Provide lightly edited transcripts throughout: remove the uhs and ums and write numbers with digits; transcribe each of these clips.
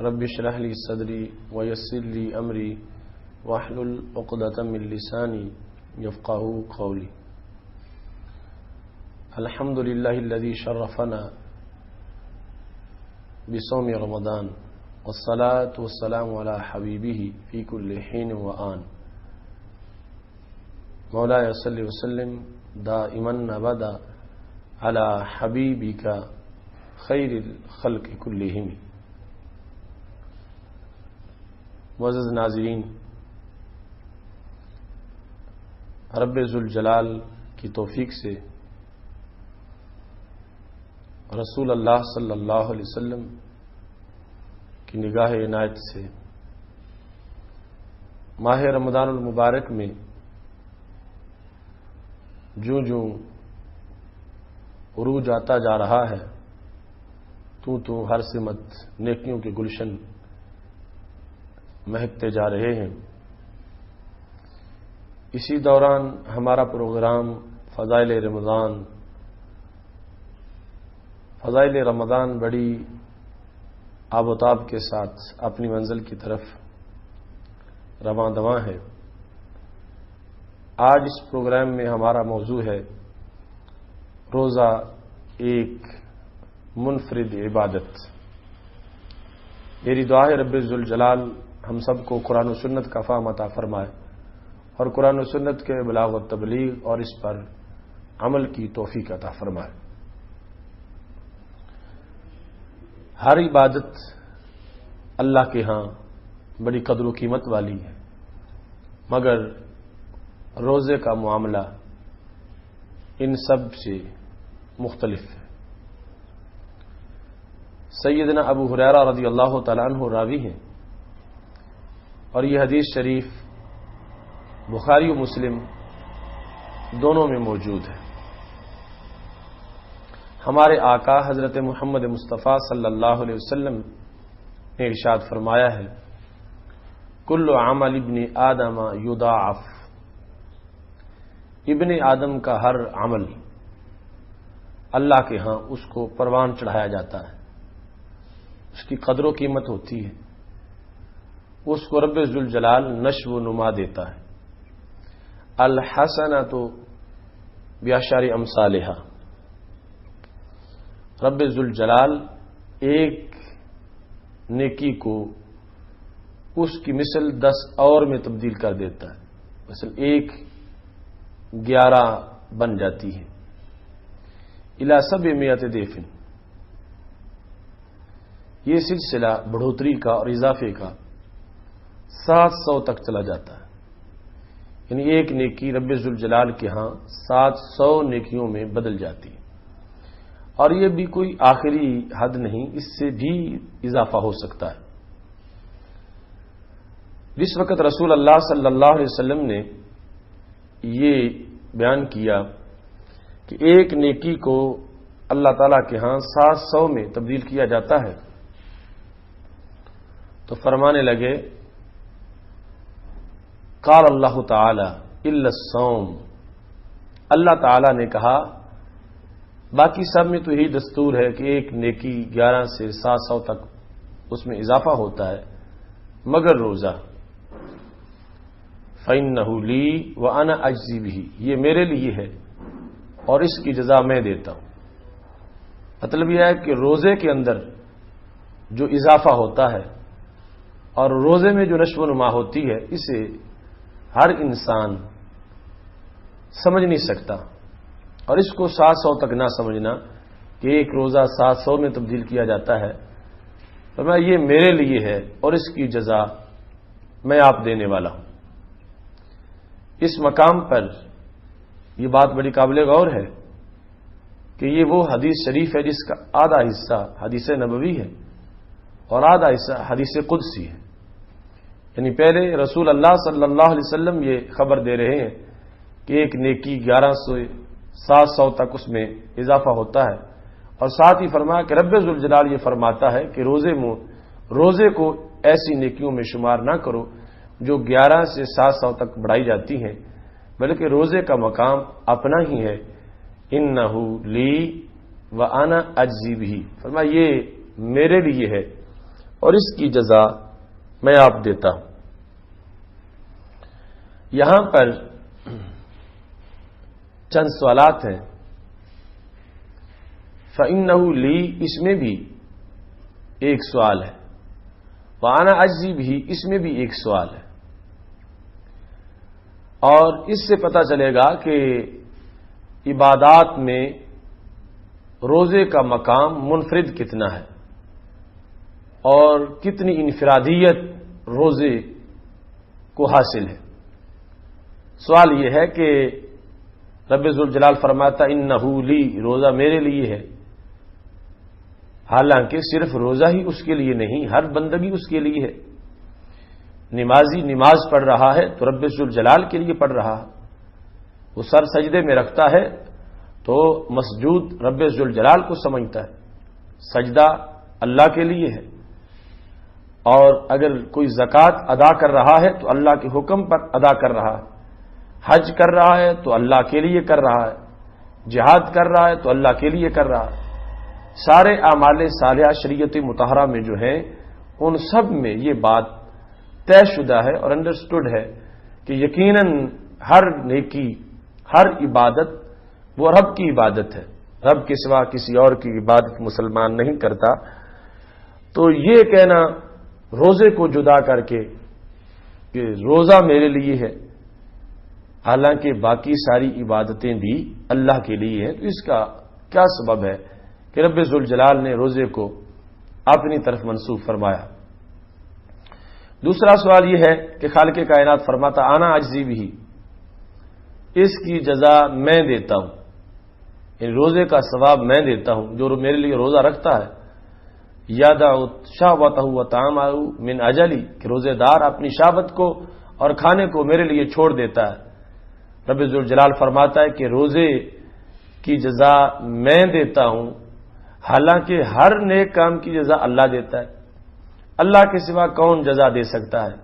رب اشرح لي صدري ويسر لي أمري واحلل عقدة من لساني يفقهوا قولي. الحمد لله الذي شرفنا بصوم رمضان والصلاة والسلام على حبيبه في كل حين وآن. مولاي صل وسلم دائما أبدا على حبيبك خیر الخلق کلہم. معزز ناظرین، رب ذوالجلال کی توفیق سے رسول اللہ صلی اللہ علیہ وسلم کی نگاہ عنایت سے ماہ رمضان المبارک میں جوں عروج آتا جا رہا ہے تو ہر سمت نیکیوں کے گلشن مہکتے جا رہے ہیں. اسی دوران ہمارا پروگرام فضائل رمضان بڑی آب و تاب کے ساتھ اپنی منزل کی طرف رواں دواں ہے. آج اس پروگرام میں ہمارا موضوع ہے روزہ ایک منفرد عبادت. میری دعا ہے رب ذوالجلال ہم سب کو قرآن و سنت کا فہم عطا فرمائے اور قرآن و سنت کے بلاغ و تبلیغ اور اس پر عمل کی توفیق عطا فرمائے. ہر عبادت اللہ کے ہاں بڑی قدر و قیمت والی ہے، مگر روزے کا معاملہ ان سب سے مختلف ہے. سیدنا ابو ہریرہ رضی اللہ تعالیٰ عنہ راوی ہیں اور یہ حدیث شریف بخاری و مسلم دونوں میں موجود ہے. ہمارے آقا حضرت محمد مصطفیٰ صلی اللہ علیہ وسلم نے ارشاد فرمایا ہے کل عمل ابن آدم یضاعف. ابن آدم کا ہر عمل اللہ کے ہاں اس کو پروان چڑھایا جاتا ہے، اس کی قدر و قیمت ہوتی ہے، اس کو رب ذوالجلال نشو و نما دیتا ہے. الحسنۃ بعشر امثالها. رب ذوالجلال ایک نیکی کو اس کی مثل 10 اور میں تبدیل کر دیتا ہے. مثلا 1 11 بن جاتی ہے. الی 700 ضعف. یہ سلسلہ بڑھوتری کا اور اضافے کا 700 تک چلا جاتا ہے. یعنی ایک نیکی رب ذوالجلال کے ہاں 700 نیکیوں میں بدل جاتی ہے. اور یہ بھی کوئی آخری حد نہیں، اس سے بھی اضافہ ہو سکتا ہے. جس وقت رسول اللہ صلی اللہ علیہ وسلم نے یہ بیان کیا کہ ایک نیکی کو اللہ تعالیٰ کے ہاں 700 میں تبدیل کیا جاتا ہے تو فرمانے لگے قال اللہ تعالی الا الصوم. اللہ تعالیٰ نے کہا باقی سب میں تو یہی دستور ہے کہ ایک نیکی 11 سے 700 تک اس میں اضافہ ہوتا ہے، مگر روزہ فإنہ لی وأنا أجزی بہ. یہ میرے لیے ہے اور اس کی جزا میں دیتا ہوں. مطلب یہ ہے کہ روزے کے اندر جو اضافہ ہوتا ہے اور روزے میں جو نشو و نما ہوتی ہے اسے ہر انسان سمجھ نہیں سکتا. اور اس کو 700 تک نہ سمجھنا کہ ایک روزہ 700 میں تبدیل کیا جاتا ہے، فرمایا یہ میرے لیے ہے اور اس کی جزا میں آپ دینے والا ہوں. اس مقام پر یہ بات بڑی قابل غور ہے کہ یہ وہ حدیث شریف ہے جس کا آدھا حصہ حدیث نبوی ہے اور آدھا حصہ حدیث قدسی ہے. یعنی پہلے رسول اللہ صلی اللہ علیہ وسلم یہ خبر دے رہے ہیں کہ ایک نیکی 11 سے 700 تک اس میں اضافہ ہوتا ہے، اور ساتھ ہی فرمایا کہ رب ذوالجلال یہ فرماتا ہے کہ روزے کو ایسی نیکیوں میں شمار نہ کرو جو 11 سے 700 تک بڑھائی جاتی ہیں، بلکہ روزے کا مقام اپنا ہی ہے. انہ لی وانا اجزی بہ. فرمایا یہ میرے لیے ہے اور اس کی جزا میں آپ دیتا ہوں۔ یہاں پر چند سوالات ہیں۔ فَإِنَّهُ لِي، اس میں بھی ایک سوال ہے، وَأَنَا أَجْزِي بِهِ، اس میں بھی ایک سوال ہے، اور اس سے پتہ چلے گا کہ عبادات میں روزے کا مقام منفرد کتنا ہے اور کتنی انفرادیت روزے کو حاصل ہے۔ سوال یہ ہے کہ رب ذوالجلال فرماتا انہو لی، روزہ میرے لیے ہے، حالانکہ صرف روزہ ہی اس کے لیے نہیں، ہر بندگی اس کے لیے ہے۔ نمازی نماز پڑھ رہا ہے تو رب ذوالجلال کے لیے پڑھ رہا ہے، وہ سر سجدے میں رکھتا ہے تو مسجود رب ذوالجلال کو سمجھتا ہے، سجدہ اللہ کے لیے ہے، اور اگر کوئی زکوٰۃ ادا کر رہا ہے تو اللہ کے حکم پر ادا کر رہا ہے، حج کر رہا ہے تو اللہ کے لیے کر رہا ہے، جہاد کر رہا ہے تو اللہ کے لیے کر رہا ہے۔ سارے اعمال صالحہ شریعت مطہرہ میں جو ہے ان سب میں یہ بات طے شدہ ہے اور انڈرسٹوڈ ہے کہ یقیناً ہر نیکی، ہر عبادت وہ رب کی عبادت ہے، رب کے سوا کسی اور کی عبادت مسلمان نہیں کرتا۔ تو یہ کہنا روزے کو جدا کر کے کہ روزہ میرے لیے ہے، حالانکہ باقی ساری عبادتیں بھی اللہ کے لیے ہیں، تو اس کا کیا سبب ہے کہ رب ذوالجلال نے روزے کو اپنی طرف منسوب فرمایا؟ دوسرا سوال یہ ہے کہ خالق کائنات فرماتا انا اجزی بھی، اس کی جزا میں دیتا ہوں، یعنی روزے کا ثواب میں دیتا ہوں۔ جو میرے لیے روزہ رکھتا ہے، یادع شہوتہ وطعامہ من اجلی، کہ روزے دار اپنی شہوت کو اور کھانے کو میرے لیے چھوڑ دیتا ہے۔ رب ذوالجلال فرماتا ہے کہ روزے کی جزا میں دیتا ہوں، حالانکہ ہر نیک کام کی جزا اللہ دیتا ہے، اللہ کے سوا کون جزا دے سکتا ہے؟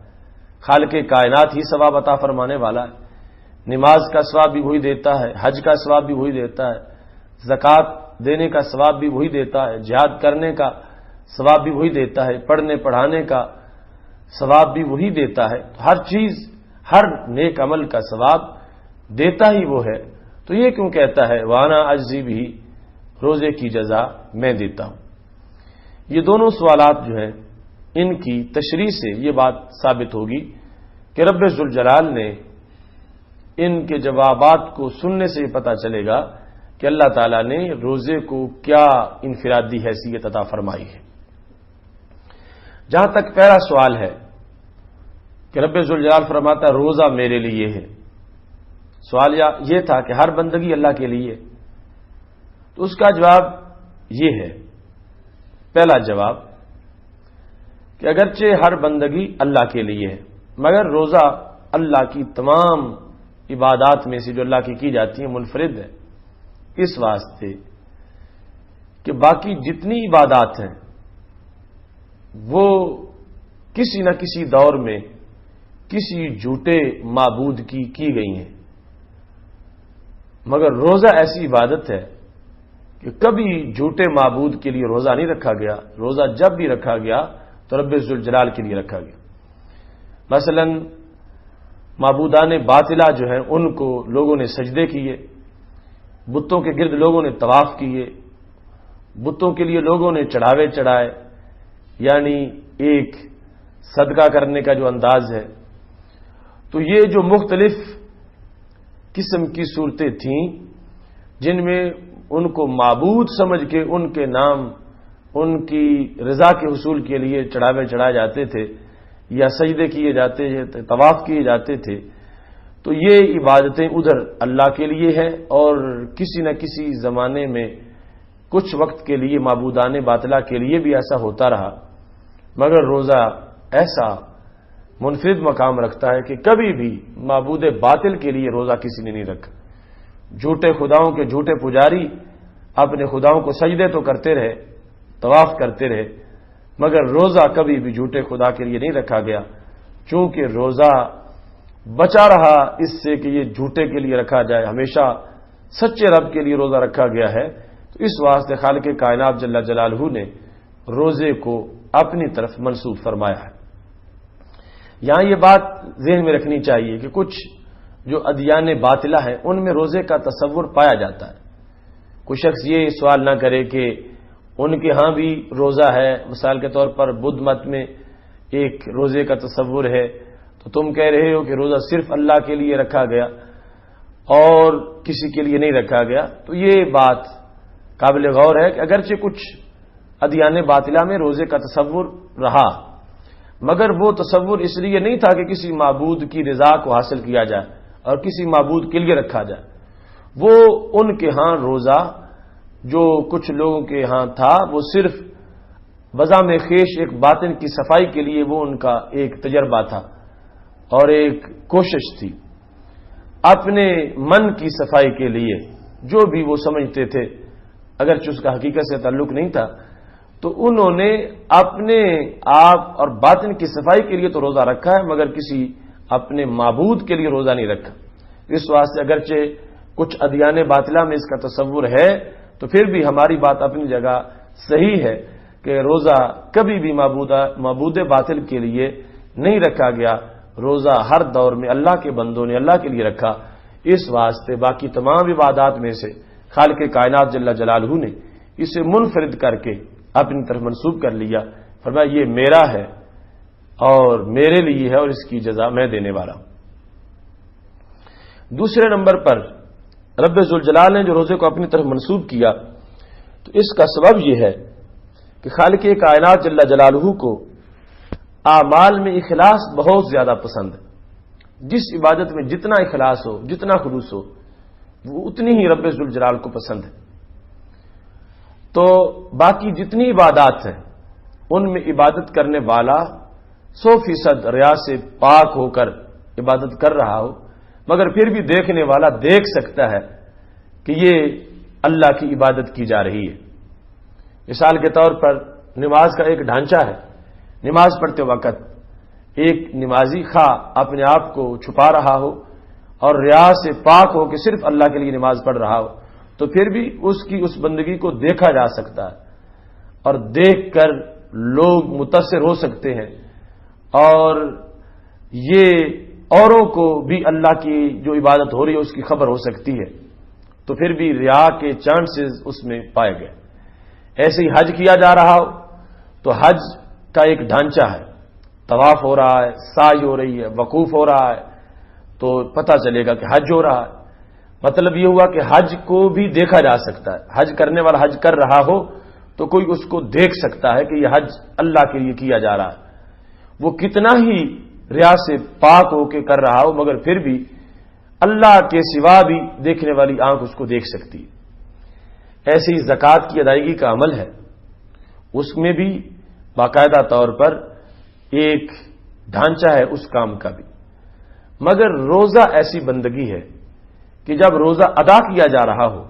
خالق کائنات ہی ثواب عطا فرمانے والا ہے، نماز کا ثواب بھی وہی دیتا ہے، حج کا ثواب بھی وہی دیتا ہے، زکوٰۃ دینے کا ثواب بھی وہی دیتا ہے، جہاد کرنے کا ثواب بھی وہی دیتا ہے، پڑھنے پڑھانے کا ثواب بھی وہی دیتا ہے، ہر چیز، ہر نیک عمل کا ثواب دیتا ہی وہ ہے، تو یہ کیوں کہتا ہے وانا اجزی بھی، روزے کی جزا میں دیتا ہوں؟ یہ دونوں سوالات جو ہیں ان کی تشریح سے یہ بات ثابت ہوگی کہ رب ذوالجلال نے ان کے جوابات کو سننے سے یہ پتہ چلے گا کہ اللہ تعالیٰ نے روزے کو کیا انفرادی حیثیت عطا فرمائی ہے۔ جہاں تک پہلا سوال ہے کہ رب ذوالجلال فرماتا ہے روزہ میرے لیے ہے، سوال یہ تھا کہ ہر بندگی اللہ کے لیے، تو اس کا جواب یہ ہے، پہلا جواب کہ اگرچہ ہر بندگی اللہ کے لیے ہے، مگر روزہ اللہ کی تمام عبادات میں سے جو اللہ کی جاتی ہیں منفرد ہے، اس واسطے کہ باقی جتنی عبادات ہیں وہ کسی نہ کسی دور میں کسی جھوٹے معبود کی گئی ہیں، مگر روزہ ایسی عبادت ہے کہ کبھی جھوٹے معبود کے لیے روزہ نہیں رکھا گیا، روزہ جب بھی رکھا گیا تو رب ذوالجلال کے لیے رکھا گیا۔ مثلا معبودان باطلہ جو ہیں ان کو لوگوں نے سجدے کیے، بتوں کے گرد لوگوں نے طواف کیے، بتوں کے لیے لوگوں نے چڑھاوے چڑھائے، یعنی ایک صدقہ کرنے کا جو انداز ہے۔ تو یہ جو مختلف قسم کی صورتیں تھیں جن میں ان کو معبود سمجھ کے ان کے نام، ان کی رضا کے حصول کے لیے چڑھاوے چڑھائے جاتے تھے یا سجدے کیے جاتے تھے، طواف کیے جاتے تھے، تو یہ عبادتیں ادھر اللہ کے لیے ہے، اور کسی نہ کسی زمانے میں کچھ وقت کے لیے معبودان باطلہ کے لیے بھی ایسا ہوتا رہا، مگر روزہ ایسا منفرد مقام رکھتا ہے کہ کبھی بھی معبود باطل کے لیے روزہ کسی نے نہیں رکھا۔ جھوٹے خداؤں کے جھوٹے پجاری اپنے خداؤں کو سجدے تو کرتے رہے، طواف کرتے رہے، مگر روزہ کبھی بھی جھوٹے خدا کے لیے نہیں رکھا گیا، چونکہ روزہ بچا رہا اس سے کہ یہ جھوٹے کے لیے رکھا جائے، ہمیشہ سچے رب کے لیے روزہ رکھا گیا ہے۔ تو اس واسطے خالق کائنات جل جلالہ نے روزے کو اپنی طرف منسوب فرمایا ہے۔ یہاں یہ بات ذہن میں رکھنی چاہیے کہ کچھ جو ادیان باطلہ ہیں ان میں روزے کا تصور پایا جاتا ہے۔ کوئی شخص یہ سوال نہ کرے کہ ان کے ہاں بھی روزہ ہے، مثال کے طور پر بدھ مت میں ایک روزے کا تصور ہے، تو تم کہہ رہے ہو کہ روزہ صرف اللہ کے لیے رکھا گیا اور کسی کے لیے نہیں رکھا گیا۔ تو یہ بات قابل غور ہے کہ اگرچہ کچھ ادیان باطلہ میں روزے کا تصور رہا، مگر وہ تصور اس لیے نہیں تھا کہ کسی معبود کی رضا کو حاصل کیا جائے اور کسی معبود کے لیے رکھا جائے۔ وہ ان کے ہاں روزہ جو کچھ لوگوں کے ہاں تھا وہ صرف بذام خیش ایک باطن کی صفائی کے لیے وہ ان کا ایک تجربہ تھا اور ایک کوشش تھی، اپنے من کی صفائی کے لیے جو بھی وہ سمجھتے تھے، اگرچہ اس کا حقیقت سے تعلق نہیں تھا، تو انہوں نے اپنے آپ اور باطن کی صفائی کے لیے تو روزہ رکھا ہے، مگر کسی اپنے معبود کے لیے روزہ نہیں رکھا۔ اس واسطے اگرچہ کچھ ادیان باطلہ میں اس کا تصور ہے، تو پھر بھی ہماری بات اپنی جگہ صحیح ہے کہ روزہ کبھی بھی معبود باطل کے لیے نہیں رکھا گیا۔ روزہ ہر دور میں اللہ کے بندوں نے اللہ کے لیے رکھا۔ اس واسطے باقی تمام عبادات میں سے خالق کائنات جل جلالہ نے اسے منفرد کر کے اپنی طرف منسوب کر لیا، فرمایا یہ میرا ہے اور میرے لیے ہے اور اس کی جزا میں دینے والا ہوں۔ دوسرے نمبر پر رب ذوالجلال نے جو روزے کو اپنی طرف منسوب کیا، تو اس کا سبب یہ ہے کہ خالق کائنات جل جلالہ کو اعمال میں اخلاص بہت زیادہ پسند ہے۔ جس عبادت میں جتنا اخلاص ہو، جتنا خلوص ہو، وہ اتنی ہی رب ذوالجلال کو پسند ہے۔ تو باقی جتنی عبادات ہیں ان میں عبادت کرنے والا 100% ریا سے پاک ہو کر عبادت کر رہا ہو، مگر پھر بھی دیکھنے والا دیکھ سکتا ہے کہ یہ اللہ کی عبادت کی جا رہی ہے۔ مثال کے طور پر نماز کا ایک ڈھانچہ ہے۔ نماز پڑھتے وقت ایک نمازی خواہ اپنے آپ کو چھپا رہا ہو اور ریا سے پاک ہو کہ صرف اللہ کے لیے نماز پڑھ رہا ہو، تو پھر بھی اس کی اس بندگی کو دیکھا جا سکتا ہے اور دیکھ کر لوگ متاثر ہو سکتے ہیں، اور یہ اوروں کو بھی اللہ کی جو عبادت ہو رہی ہے اس کی خبر ہو سکتی ہے۔ تو پھر بھی ریا کے چانسز اس میں پائے گئے۔ ایسے ہی حج کیا جا رہا ہو تو حج کا ایک ڈھانچہ ہے، طواف ہو رہا ہے، سعی ہو رہی ہے، وقوف ہو رہا ہے، تو پتہ چلے گا کہ حج ہو رہا ہے۔ مطلب یہ ہوا کہ حج کو بھی دیکھا جا سکتا ہے۔ حج کرنے والا حج کر رہا ہو تو کوئی اس کو دیکھ سکتا ہے کہ یہ حج اللہ کے لیے کیا جا رہا ہے، وہ کتنا ہی ریا سے پاک ہو کے کر رہا ہو، مگر پھر بھی اللہ کے سوا بھی دیکھنے والی آنکھ اس کو دیکھ سکتی ہے۔ ایسے ہی زکوٰۃ کی ادائیگی کا عمل ہے، اس میں بھی باقاعدہ طور پر ایک ڈھانچہ ہے اس کام کا بھی، مگر روزہ ایسی بندگی ہے کہ جب روزہ ادا کیا جا رہا ہو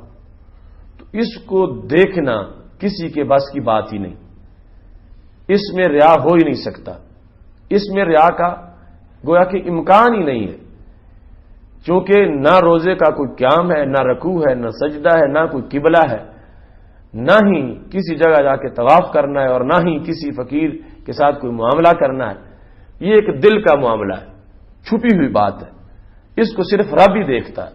تو اس کو دیکھنا کسی کے بس کی بات ہی نہیں، اس میں ریا ہو ہی نہیں سکتا، اس میں ریا کا گویا کہ امکان ہی نہیں ہے، چونکہ نہ روزے کا کوئی قیام ہے، نہ رکوع ہے، نہ سجدہ ہے، نہ کوئی قبلہ ہے، نہ ہی کسی جگہ جا کے طواف کرنا ہے، اور نہ ہی کسی فقیر کے ساتھ کوئی معاملہ کرنا ہے۔ یہ ایک دل کا معاملہ ہے، چھپی ہوئی بات ہے، اس کو صرف رب ہی دیکھتا ہے۔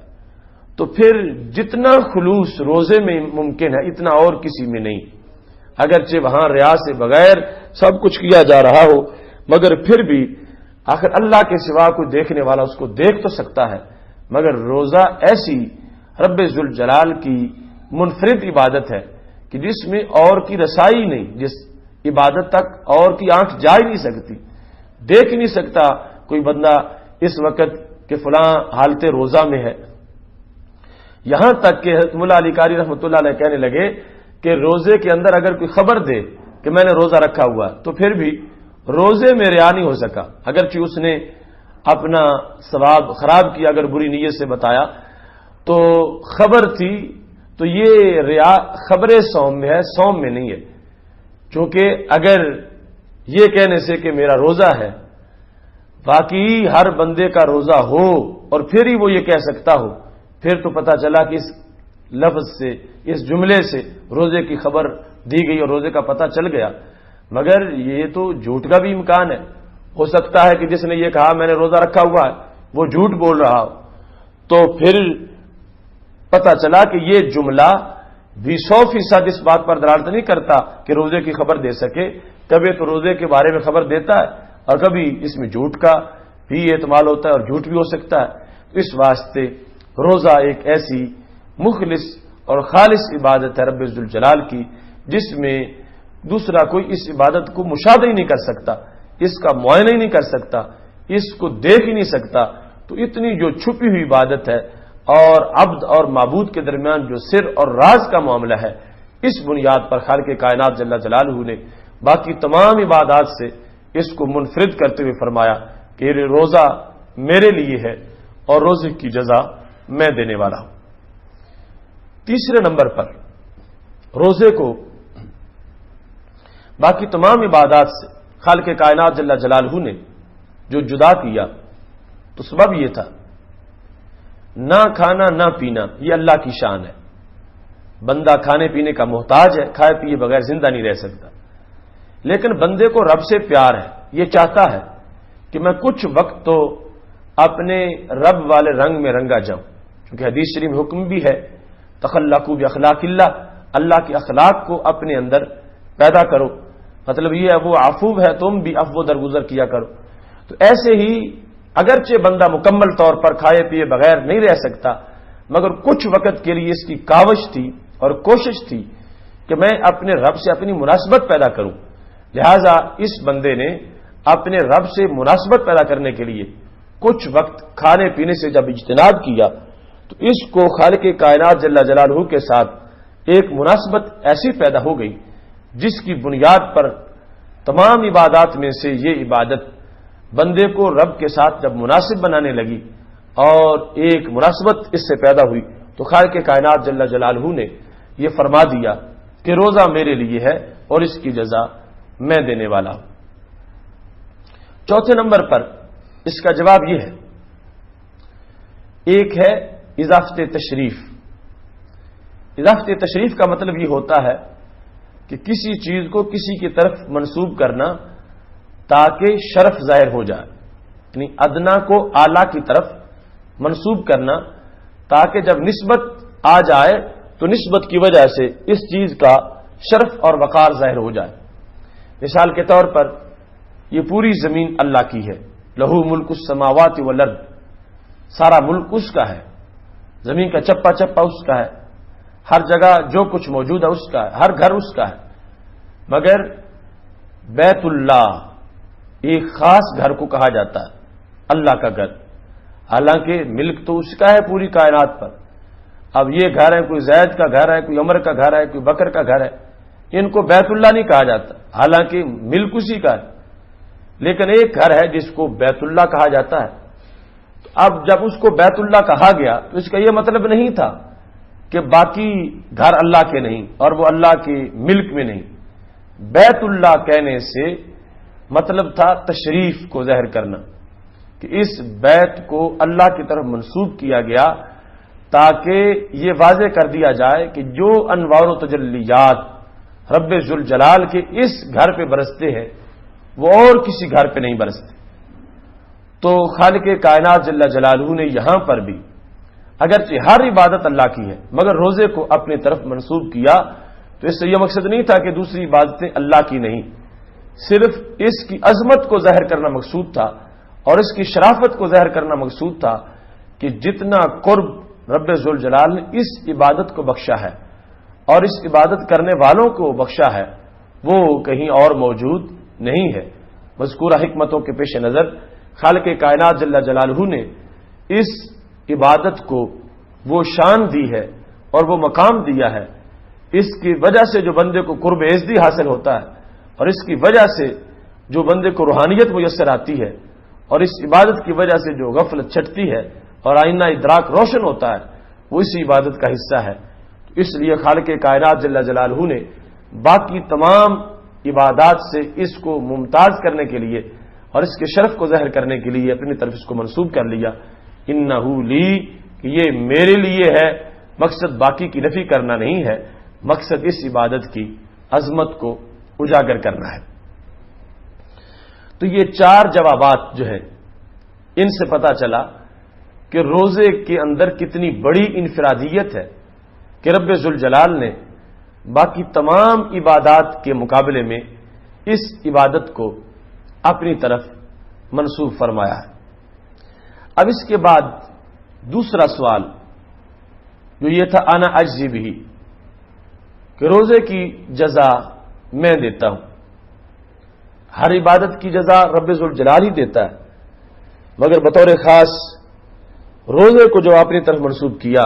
تو پھر جتنا خلوص روزے میں ممکن ہے اتنا اور کسی میں نہیں، اگرچہ وہاں ریا سے بغیر سب کچھ کیا جا رہا ہو، مگر پھر بھی آخر اللہ کے سوا کوئی دیکھنے والا اس کو دیکھ تو سکتا ہے، مگر روزہ ایسی رب ذوالجلال کی منفرد عبادت ہے کہ جس میں اور کی رسائی نہیں، جس عبادت تک اور کی آنکھ جا ہی نہیں سکتی، دیکھ نہیں سکتا کوئی بندہ اس وقت کہ فلاں حالت روزہ میں ہے۔ یہاں تک کہ حضرت مولا علی قاری رحمۃ اللہ علیہ کہنے لگے کہ روزے کے اندر اگر کوئی خبر دے کہ میں نے روزہ رکھا ہوا تو پھر بھی روزے میں ریا نہیں ہو سکا، اگرچہ اس نے اپنا ثواب خراب کیا، اگر بری نیت سے بتایا تو خبر تھی، تو یہ ریا خبر صوم میں ہے، صوم میں نہیں ہے۔ چونکہ اگر یہ کہنے سے کہ میرا روزہ ہے، باقی ہر بندے کا روزہ ہو اور پھر ہی وہ یہ کہہ سکتا ہو، پھر تو پتہ چلا کہ اس لفظ سے، اس جملے سے روزے کی خبر دی گئی اور روزے کا پتہ چل گیا۔ مگر یہ تو جھوٹ کا بھی امکان ہے، ہو سکتا ہے کہ جس نے یہ کہا میں نے روزہ رکھا ہوا ہے وہ جھوٹ بول رہا ہو، تو پھر پتہ چلا کہ یہ جملہ بھی 100% اس بات پر دلالت نہیں کرتا کہ روزے کی خبر دے سکے، کبھی تو روزے کے بارے میں خبر دیتا ہے اور کبھی اس میں جھوٹ کا بھی احتمال ہوتا ہے اور جھوٹ بھی ہو سکتا ہے۔ اس واسطے روزہ ایک ایسی مخلص اور خالص عبادت ہے رب ذوالجلال کی، جس میں دوسرا کوئی اس عبادت کو مشاہدہ ہی نہیں کر سکتا، اس کا معائنہ ہی نہیں کر سکتا، اس کو دیکھ ہی نہیں سکتا۔ تو اتنی جو چھپی ہوئی عبادت ہے اور عبد اور معبود کے درمیان جو سر اور راز کا معاملہ ہے، اس بنیاد پر خالق کائنات جل جلالہ نے باقی تمام عبادات سے اس کو منفرد کرتے ہوئے فرمایا کہ یہ روزہ میرے لیے ہے اور روزے کی جزا میں دینے والا ہوں۔ تیسرے نمبر پر روزے کو باقی تمام عبادات سے خالق کائنات جل جلالہ نے جو جدا کیا تو سبب یہ تھا، نہ کھانا نہ پینا یہ اللہ کی شان ہے، بندہ کھانے پینے کا محتاج ہے، کھائے پیے بغیر زندہ نہیں رہ سکتا، لیکن بندے کو رب سے پیار ہے، یہ چاہتا ہے کہ میں کچھ وقت تو اپنے رب والے رنگ میں رنگا جاؤں، کیونکہ حدیث شریف میں حکم بھی ہے تخلقوا باخلاق اللہ، اللہ کے اخلاق کو اپنے اندر پیدا کرو، مطلب یہ ہے وہ عفو ہے تم بھی عفو درگزر کیا کرو۔ تو ایسے ہی اگرچہ بندہ مکمل طور پر کھائے پیے بغیر نہیں رہ سکتا، مگر کچھ وقت کے لیے اس کی کاوش تھی اور کوشش تھی کہ میں اپنے رب سے اپنی مناسبت پیدا کروں، لہذا اس بندے نے اپنے رب سے مناسبت پیدا کرنے کے لیے کچھ وقت کھانے پینے سے جب اجتناب کیا تو اس کو خالق کائنات جل جلالہ کے ساتھ ایک مناسبت ایسی پیدا ہو گئی جس کی بنیاد پر تمام عبادات میں سے یہ عبادت بندے کو رب کے ساتھ جب مناسب بنانے لگی اور ایک مناسبت اس سے پیدا ہوئی تو خالق کائنات جل جلالہ نے یہ فرما دیا کہ روزہ میرے لیے ہے اور اس کی جزا میں دینے والا ہوں۔ چوتھے نمبر پر اس کا جواب یہ ہے، ایک ہے اضافت تشریف۔ اضافت تشریف کا مطلب یہ ہوتا ہے کہ کسی چیز کو کسی کی طرف منسوب کرنا تاکہ شرف ظاہر ہو جائے، یعنی ادنا کو اعلیٰ کی طرف منسوب کرنا تاکہ جب نسبت آ جائے تو نسبت کی وجہ سے اس چیز کا شرف اور وقار ظاہر ہو جائے۔ مثال کے طور پر یہ پوری زمین اللہ کی ہے، لہو ملک السماوات والارض، سارا ملک اس کا ہے، زمین کا چپا چپا اس کا ہے، ہر جگہ جو کچھ موجود ہے اس کا ہے، ہر گھر اس کا ہے، مگر بیت اللہ ایک خاص گھر کو کہا جاتا ہے اللہ کا گھر، حالانکہ ملک تو اس کا ہے پوری کائنات پر۔ اب یہ گھر ہے، کوئی زید کا گھر ہے، کوئی عمر کا گھر ہے، کوئی بکر کا گھر ہے، ان کو بیت اللہ نہیں کہا جاتا، حالانکہ ملک اسی کا ہے، لیکن ایک گھر ہے جس کو بیت اللہ کہا جاتا ہے۔ تو اب جب اس کو بیت اللہ کہا گیا تو اس کا یہ مطلب نہیں تھا کہ باقی گھر اللہ کے نہیں اور وہ اللہ کے ملک میں نہیں، بیت اللہ کہنے سے مطلب تھا تشریف کو ظاہر کرنا، کہ اس بیت کو اللہ کی طرف منسوب کیا گیا تاکہ یہ واضح کر دیا جائے کہ جو انوار و تجلیات رب ذوالجلال کے اس گھر پہ برستے ہیں وہ اور کسی گھر پہ نہیں برستے۔ تو خالق کائنات جل جلالہ نے یہاں پر بھی اگرچہ ہر عبادت اللہ کی ہے مگر روزے کو اپنی طرف منسوب کیا تو اس سے یہ مقصد نہیں تھا کہ دوسری عبادتیں اللہ کی نہیں، صرف اس کی عظمت کو ظاہر کرنا مقصود تھا اور اس کی شرافت کو ظاہر کرنا مقصود تھا کہ جتنا قرب رب ذوالجلال نے اس عبادت کو بخشا ہے اور اس عبادت کرنے والوں کو بخشا ہے وہ کہیں اور موجود نہیں ہے۔ مذکورہ حکمتوں کے پیش نظر خالق کائنات جل جلالہ نے اس عبادت کو وہ شان دی ہے اور وہ مقام دیا ہے، اس کی وجہ سے جو بندے کو قرب عزتی حاصل ہوتا ہے اور اس کی وجہ سے جو بندے کو روحانیت میسر آتی ہے اور اس عبادت کی وجہ سے جو غفلت چھٹتی ہے اور آئینہ ادراک روشن ہوتا ہے وہ اسی عبادت کا حصہ ہے۔ اس لیے خالق کائنات جل جلالہ نے باقی تمام عبادات سے اس کو ممتاز کرنے کے لیے اور اس کے شرف کو ظاہر کرنے کے لیے اپنی طرف اس کو منسوب کر لیا، انہ لی، کہ یہ میرے لیے ہے۔ مقصد باقی کی نفی کرنا نہیں ہے، مقصد اس عبادت کی عظمت کو اجاگر کرنا ہے۔ تو یہ 4 جوابات جو ہیں ان سے پتہ چلا کہ روزے کے اندر کتنی بڑی انفرادیت ہے کہ رب ذوالجلال نے باقی تمام عبادات کے مقابلے میں اس عبادت کو اپنی طرف منسوب فرمایا ہے۔ اب اس کے بعد دوسرا سوال جو یہ تھا انا اجزی بھی، کہ روزے کی جزا میں دیتا ہوں۔ ہر عبادت کی جزا رب ذوالجلال ہی دیتا ہے، مگر بطور خاص روزے کو جو اپنی طرف منسوب کیا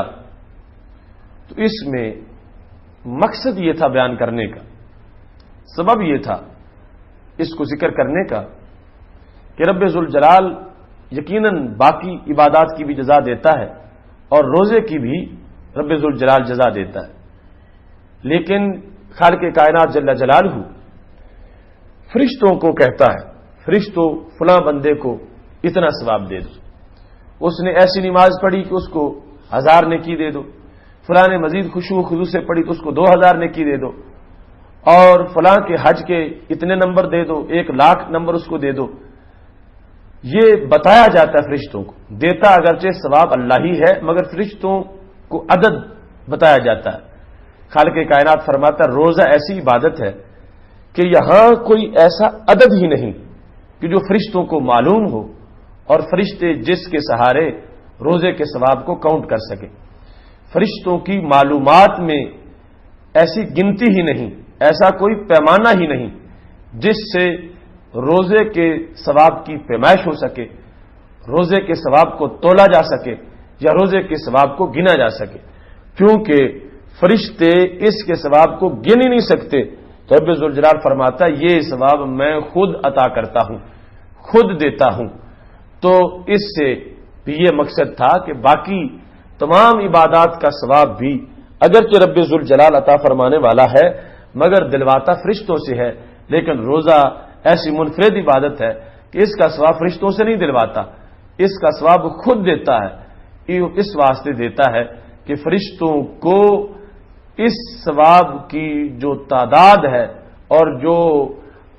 تو اس میں مقصد یہ تھا بیان کرنے کا، سبب یہ تھا اس کو ذکر کرنے کا کہ رب ذوالجلال یقیناً باقی عبادات کی بھی جزا دیتا ہے اور روزے کی بھی رب ذوالجلال جزا دیتا ہے، لیکن خالق کائنات جل جلالہ فرشتوں کو کہتا ہے فرشتوں فلاں بندے کو اتنا ثواب دے دو، اس نے ایسی نماز پڑھی کہ اس کو 1000 نیکی دے دو، فلاں نے مزید خشوع و خضوع سے پڑھی تو اس کو 2000 نیکی دے دو، اور فلاں کے حج کے اتنے نمبر دے دو، 1,00,000 نمبر اس کو دے دو۔ یہ بتایا جاتا ہے فرشتوں کو، دیتا اگرچہ ثواب اللہ ہی ہے مگر فرشتوں کو عدد بتایا جاتا ہے۔ خالق کائنات فرماتا ہے روزہ ایسی عبادت ہے کہ یہاں کوئی ایسا عدد ہی نہیں کہ جو فرشتوں کو معلوم ہو اور فرشتے جس کے سہارے روزے کے ثواب کو کاؤنٹ کر سکے۔ فرشتوں کی معلومات میں ایسی گنتی ہی نہیں، ایسا کوئی پیمانہ ہی نہیں جس سے روزے کے ثواب کی پیمائش ہو سکے، روزے کے ثواب کو تولا جا سکے یا روزے کے ثواب کو گنا جا سکے، کیونکہ فرشتے اس کے ثواب کو گن ہی نہیں سکتے۔ تو رب ذوالجلال فرماتا ہے یہ ثواب میں خود عطا کرتا ہوں، خود دیتا ہوں۔ تو اس سے بھی یہ مقصد تھا کہ باقی تمام عبادات کا ثواب بھی اگرچہ رب ذوالجلال عطا فرمانے والا ہے مگر دلواتا فرشتوں سے ہے، لیکن روزہ ایسی منفرد عبادت ہے کہ اس کا ثواب فرشتوں سے نہیں دلواتا، اس کا ثواب خود دیتا ہے۔ اس واسطے دیتا ہے کہ فرشتوں کو اس ثواب کی جو تعداد ہے اور جو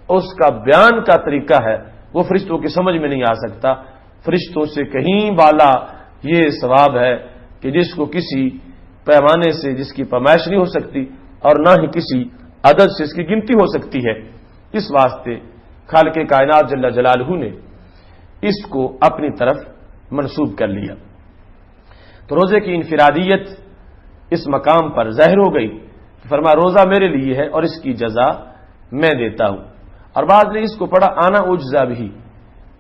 اس کا بیان کا طریقہ ہے وہ فرشتوں کی سمجھ میں نہیں آ سکتا۔ فرشتوں سے کہیں بالا یہ ثواب ہے کہ جس کو کسی پیمانے سے جس کی پیمائش نہیں ہو سکتی اور نہ ہی کسی عدد سے اس کی گنتی ہو سکتی ہے۔ اس واسطے خالق کائنات جل جلالہ نے اس کو اپنی طرف منسوب کر لیا۔ تو روزے کی انفرادیت اس مقام پر ظاہر ہو گئی کہ فرمایا روزہ میرے لیے ہے اور اس کی جزا میں دیتا ہوں۔ اور بعد نے اس کو پڑھا آنا اجزا بھی،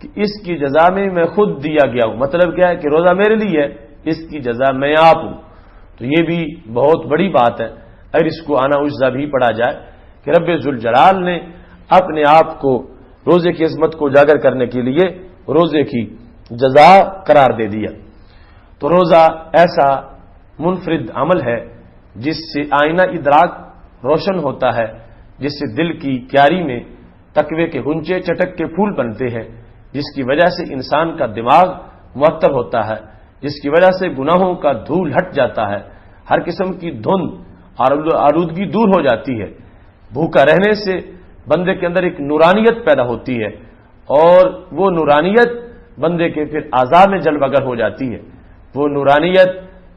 کہ اس کی جزا میں خود دیا گیا ہوں، مطلب کیا ہے کہ روزہ میرے لیے ہے، اس کی جزا میں آپ ہوں۔ تو یہ بھی بہت بڑی بات ہے اگر اس کو آنا اجزا بھی پڑھا جائے کہ رب ذوالجلال نے اپنے آپ کو روزے کی عظمت کو اجاگر کرنے کے لیے روزے کی جزا قرار دے دیا۔ تو روزہ ایسا منفرد عمل ہے جس سے آئینہ ادراک روشن ہوتا ہے، جس سے دل کی کیاری میں تقوی کے گنچے چٹک کے پھول بنتے ہیں، جس کی وجہ سے انسان کا دماغ معطر ہوتا ہے، جس کی وجہ سے گناہوں کا دھول ہٹ جاتا ہے، ہر قسم کی دھند اور آلودگی دور ہو جاتی ہے۔ بھوکا رہنے سے بندے کے اندر ایک نورانیت پیدا ہوتی ہے اور وہ نورانیت بندے کے پھر اعضاء میں جلوگر ہو جاتی ہے، وہ نورانیت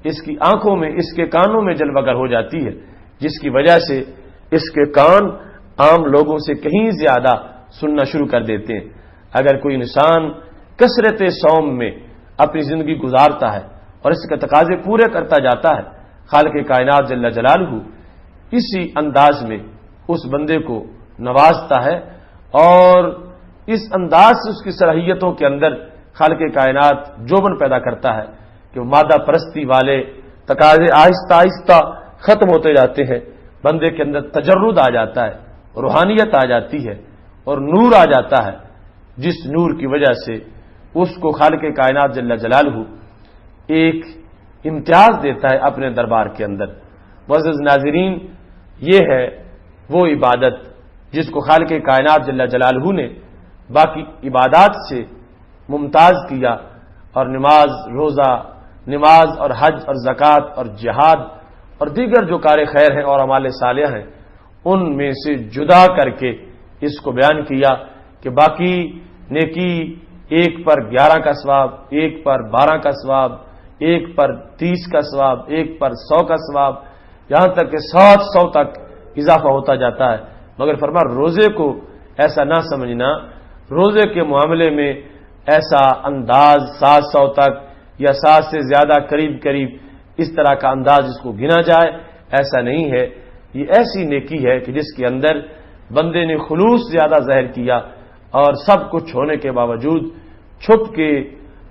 اس کی آنکھوں میں، اس کے کانوں میں جلوگر ہو جاتی ہے، جس کی وجہ سے اس کے کان عام لوگوں سے کہیں زیادہ سننا شروع کر دیتے ہیں۔ اگر کوئی انسان کثرت صوم میں اپنی زندگی گزارتا ہے اور اس کے تقاضے پورے کرتا جاتا ہے، خالق کائنات جل جلالہ اسی انداز میں اس بندے کو نوازتا ہے اور اس انداز سے اس کی صلاحیتوں کے اندر خالق کائنات جوبن پیدا کرتا ہے کہ مادہ پرستی والے تقاضے آہستہ آہستہ ختم ہوتے جاتے ہیں، بندے کے اندر تجرد آ جاتا ہے، روحانیت آ جاتی ہے اور نور آ جاتا ہے، جس نور کی وجہ سے اس کو خالق کائنات جل جلالہ ایک امتیاز دیتا ہے اپنے دربار کے اندر۔ معزز ناظرین، یہ ہے وہ عبادت جس کو خالق کائنات جل جلالہ نے باقی عبادات سے ممتاز کیا اور نماز، روزہ، نماز اور حج اور زکوٰۃ اور جہاد اور دیگر جو کار خیر ہیں اور اعمال صالحہ ہیں ان میں سے جدا کر کے اس کو بیان کیا کہ باقی نیکی ایک پر 11 کا ثواب، ایک پر 12 کا ثواب، ایک پر 30 کا ثواب، ایک پر 100 کا ثواب، یہاں تک کہ 700 تک اضافہ ہوتا جاتا ہے. مگر فرما روزے کو ایسا نہ سمجھنا، روزے کے معاملے میں ایسا انداز 700 تک یا 7 سے زیادہ قریب قریب اس طرح کا انداز جس کو گنا جائے، ایسا نہیں ہے. یہ ایسی نیکی ہے کہ جس کے اندر بندے نے خلوص زیادہ ظاہر کیا اور سب کچھ ہونے کے باوجود چھپ کے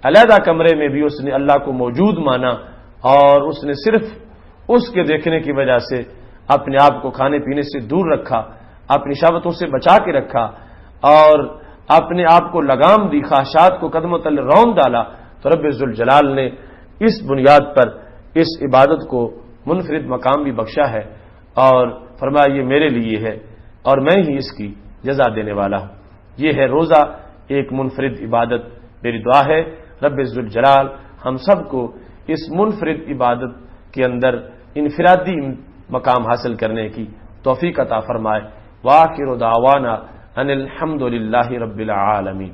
علیحدہ کمرے میں بھی اس نے اللہ کو موجود مانا اور اس نے صرف اس کے دیکھنے کی وجہ سے اپنے آپ کو کھانے پینے سے دور رکھا، اپنی شہوتوں سے بچا کے رکھا اور اپنے آپ کو لگام دی، خواہشات کو قدموں تلے رون ڈالا. تو رب ذوالجلال نے اس بنیاد پر اس عبادت کو منفرد مقام بھی بخشا ہے اور فرمایا یہ میرے لیے ہے اور میں ہی اس کی جزا دینے والا ہوں. یہ ہے روزہ ایک منفرد عبادت. میری دعا ہے رب ذوالجلال ہم سب کو اس منفرد عبادت کے اندر انفرادی مقام حاصل کرنے کی توفیق عطا فرمائے. وآخر دعوانا ان الحمد للہ رب العالمین.